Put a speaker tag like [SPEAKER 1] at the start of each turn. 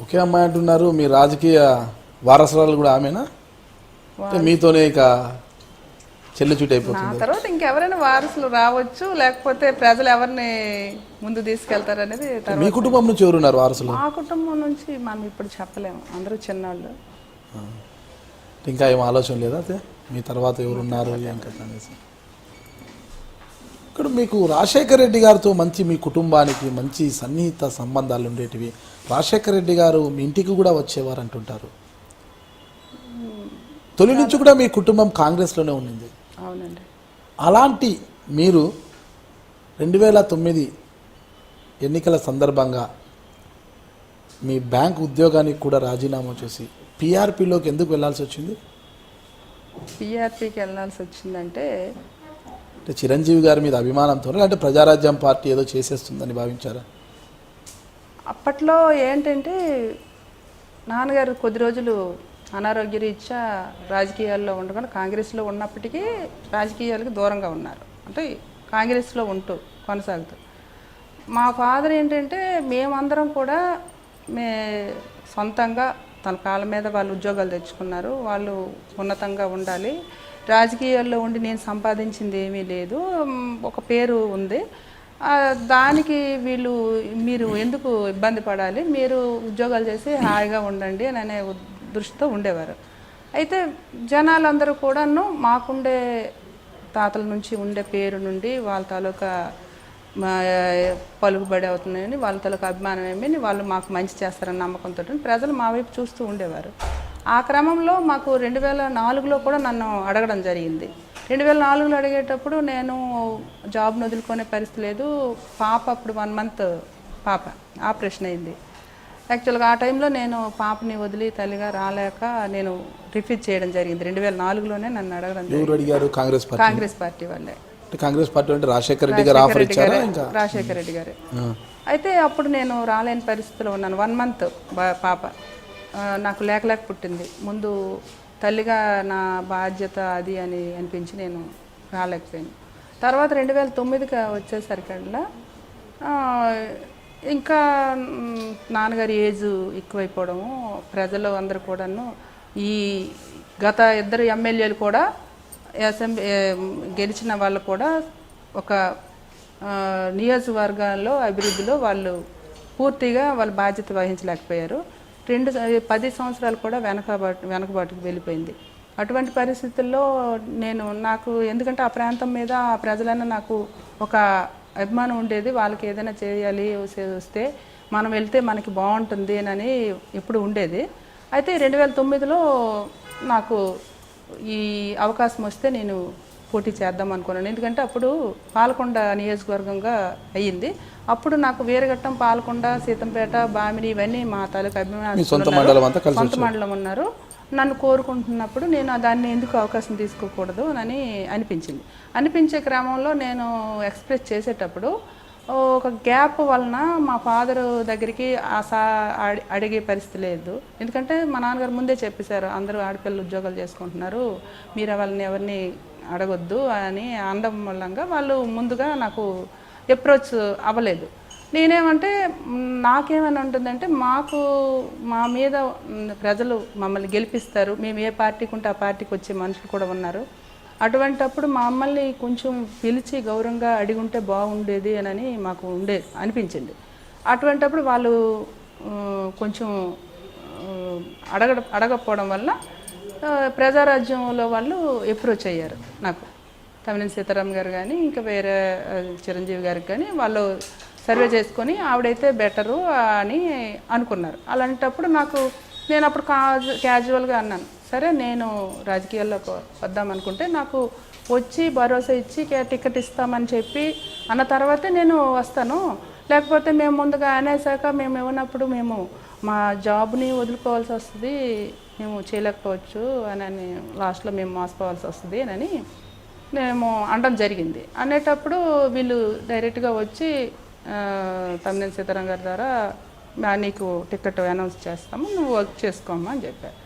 [SPEAKER 1] ఒకే అమ్మాయి అంటున్నారు. మీ రాజకీయ వారసురాలు కూడా ఆమెనా? మీతోనే ఇక చెల్లి చుట్టూ అయిపోతుంది.
[SPEAKER 2] ఆ తర్వాత ఇంకెవరైనా వారసులు రావచ్చు, లేకపోతే ప్రజలు ఎవరిని ముందు తీసుకెళ్తారు అనేది.
[SPEAKER 1] మీ కుటుంబం నుంచి ఎవరున్నారు వారసులు?
[SPEAKER 2] మా కుటుంబం నుంచి మనం ఇప్పుడు చెప్పలేము, అందరూ చిన్నవాళ్ళు.
[SPEAKER 1] ఇంకా ఏం ఆలోచన లేదా అదే మీ తర్వాత ఎవరున్నారు అనేసి? ఇక్కడ మీకు రాజశేఖర రెడ్డి గారితో మంచి, మీ కుటుంబానికి మంచి సన్నిహిత సంబంధాలు ఉండేటివి. రాజశేఖర రెడ్డి గారు మీ ఇంటికి కూడా వచ్చేవారు అంటుంటారు. తొలి నుంచి కూడా మీ కుటుంబం కాంగ్రెస్లోనే ఉండింది.
[SPEAKER 2] అవునండి.
[SPEAKER 1] అలాంటి మీరు 2009 ఎన్నికల సందర్భంగా మీ బ్యాంక్ ఉద్యోగానికి కూడా రాజీనామా చేసి పీఆర్పీలోకి ఎందుకు వెళ్ళాల్సి వచ్చింది?
[SPEAKER 2] పీఆర్పీకి వెళ్ళాల్సి వచ్చిందంటే
[SPEAKER 1] చిరంజీవి గారి మీద అభిమానంతో, అంటే ప్రజారాజ్యం పార్టీ ఏదో చేసేస్తుందని భావించారా?
[SPEAKER 2] అప్పట్లో ఏంటంటే నాన్నగారు కొద్ది రోజులు అనారోగ్య రీత్యా రాజకీయాల్లో ఉండకుండా కాంగ్రెస్లో ఉన్నప్పటికీ రాజకీయాలకు దూరంగా ఉన్నారు. అంటే కాంగ్రెస్లో ఉంటూ కొనసాగుతూ. మా ఫాదర్ ఏంటంటే మేమందరం కూడా సొంతంగా తన కాళ్ళ మీద వాళ్ళు ఉద్యోగాలు తెచ్చుకున్నారు. వాళ్ళు ఉన్నతంగా ఉండాలి. రాజకీయాల్లో ఉండి నేను సంపాదించింది ఏమీ లేదు, ఒక పేరు ఉంది, దానికి మీరు ఎందుకు ఇబ్బంది పడాలి, మీరు ఉద్యోగాలు చేసి హాయిగా ఉండండి అని అనే దృష్టితో ఉండేవారు. అయితే జనాలందరూ కూడాను మాకుండే తాతల నుంచి ఉండే పేరు నుండి వాళ్ళ తాలూకా పలుకుబడి అవుతున్నాయని, వాళ్ళ తాలూకా అభిమానం ఏమని, వాళ్ళు మాకు మంచి చేస్తారని నమ్మకంతో ప్రజలు మా వైపు చూస్తూ ఉండేవారు. ఆ క్రమంలో మాకు 2004లో కూడా నన్ను అడగడం జరిగింది. 2004లో అడిగేటప్పుడు నేను జాబ్ను వదులుకునే పరిస్థితి లేదు. పాప అప్పుడు 1 month పాప ఆపరేషన్ అయింది. యాక్చువల్గా ఆ టైంలో నేను పాపని వదిలి తల్లిగా రాలేక నేను రిఫ్యూజ్ చేయడం జరిగింది. 2004లోనే నన్ను అడగడం జరిగింది. కాంగ్రెస్ పార్టీ వాళ్ళే.
[SPEAKER 1] కాంగ్రెస్ పార్టీ అంటే రాజశేఖర రెడ్డి గారు ఆఫర్ ఇచ్చారా? ఇంకా
[SPEAKER 2] రాజశేఖర రెడ్డి గారే. అయితే అప్పుడు నేను రాలేని పరిస్థితిలో ఉన్నాను. 1 month పాప నాకు లేక పుట్టింది. ముందు తల్లిగా నా బాధ్యత అది అని అనిపించి నేను రాలేకపోయాను. తర్వాత 2009కి వచ్చేసరికల్లా ఇంకా నాన్నగారి ఏజ్ ఎక్కువైపోవడము, ప్రజలు అందరూ కూడాను ఈ గత 2 ఎమ్మెల్యేలు కూడా గెలిచిన వాళ్ళు కూడా ఒక నియోజకవర్గాల్లో అభివృద్ధిలో వాళ్ళు పూర్తిగా వాళ్ళ బాధ్యత వహించలేకపోయారు. 10 సంవత్సరాలు కూడా వెనకబాటుకు వెళ్ళిపోయింది. అటువంటి పరిస్థితుల్లో నాకు ఎందుకంటే ఆ ప్రాంతం మీద ఆ ప్రజలన్నా నాకు ఒక అభిమానం ఉండేది. వాళ్ళకి ఏదైనా చేయాలి వస్తే మనం వెళ్తే మనకి బాగుంటుంది అని ఎప్పుడు ఉండేది. అయితే 2009లో నాకు ఈ అవకాశం వస్తే నేను పోటీ చేద్దాం అనుకున్నాను. ఎందుకంటే అప్పుడు పాలకొండ నియోజకవర్గంగా అయ్యింది. అప్పుడు నాకు వీరఘట్టం, పాలకొండ, సీతంపేట, బామిని ఇవన్నీ మా తాలూకా అభిమానులు సొంత మండలం ఉన్నారు. నన్ను కోరుకుంటున్నప్పుడు నేను దాన్ని ఎందుకు అవకాశం తీసుకోకూడదు అని అనిపించే క్రమంలో నేను ఎక్స్ప్రెస్ చేసేటప్పుడు ఒక గ్యాప్ వలన మా ఫాదర్ దగ్గరికి అడిగే పరిస్థితి లేదు. ఎందుకంటే మా నాన్నగారు ముందే చెప్పేశారు, అందరూ ఆడపిల్లలు ఉద్యోగాలు చేసుకుంటున్నారు, మీరు వాళ్ళని ఎవరిని అడగొద్దు అని అనడం మూలంగా వాళ్ళు ముందుగా నాకు అప్రోచ్ అవ్వలేదు. నేనేమంటే నాకేమైనా ఉంటుందంటే మా మీద ప్రజలు మమ్మల్ని గెలిపిస్తారు, మేము ఏ పార్టీకి ఉంటే ఆ పార్టీకి వచ్చే మనుషులు కూడా ఉన్నారు. అటువంటప్పుడు మమ్మల్ని కొంచెం పిలిచి గౌరవంగా అడిగి ఉంటే బాగుండేది అని మాకు అనిపించింది. అటువంటప్పుడు వాళ్ళు కొంచెం అడగకపోవడం వల్ల ప్రజారాజ్యంలో వాళ్ళు అప్రోచ్ అయ్యారు నాకు. తమ్మినేని సీతారాం గారు కానీ ఇంకా వేరే చిరంజీవి గారికి కానీ వాళ్ళు సర్వే చేసుకొని ఆవిడైతే బెటరు అని అనుకున్నారు. అలాంటప్పుడు నేను అప్పుడు క్యాజువల్గా అన్నాను, సరే నేను రాజకీయాల్లోకి వద్దామనుకుంటే నాకు వచ్చి భరోసా ఇచ్చి టికెట్ ఇస్తామని చెప్పి అన్న తర్వాతే నేను వస్తాను, లేకపోతే మేము ముందుగా అనేసాక మేము ఏమన్నప్పుడు మేము మా జాబ్ని వదులుకోవాల్సి వస్తుంది, మేము చేయలేకపోవచ్చు అని లాస్ట్లో మేము మోసపోవాల్సి వస్తుంది అని మేము అనడం జరిగింది. అనేటప్పుడు వీళ్ళు డైరెక్ట్గా వచ్చి తమ్మినేని సీతారాం గారి ద్వారా నీకు టికెట్ అనౌన్స్ చేస్తాము, నువ్వు వర్క్ చేసుకోమా అని చెప్పారు.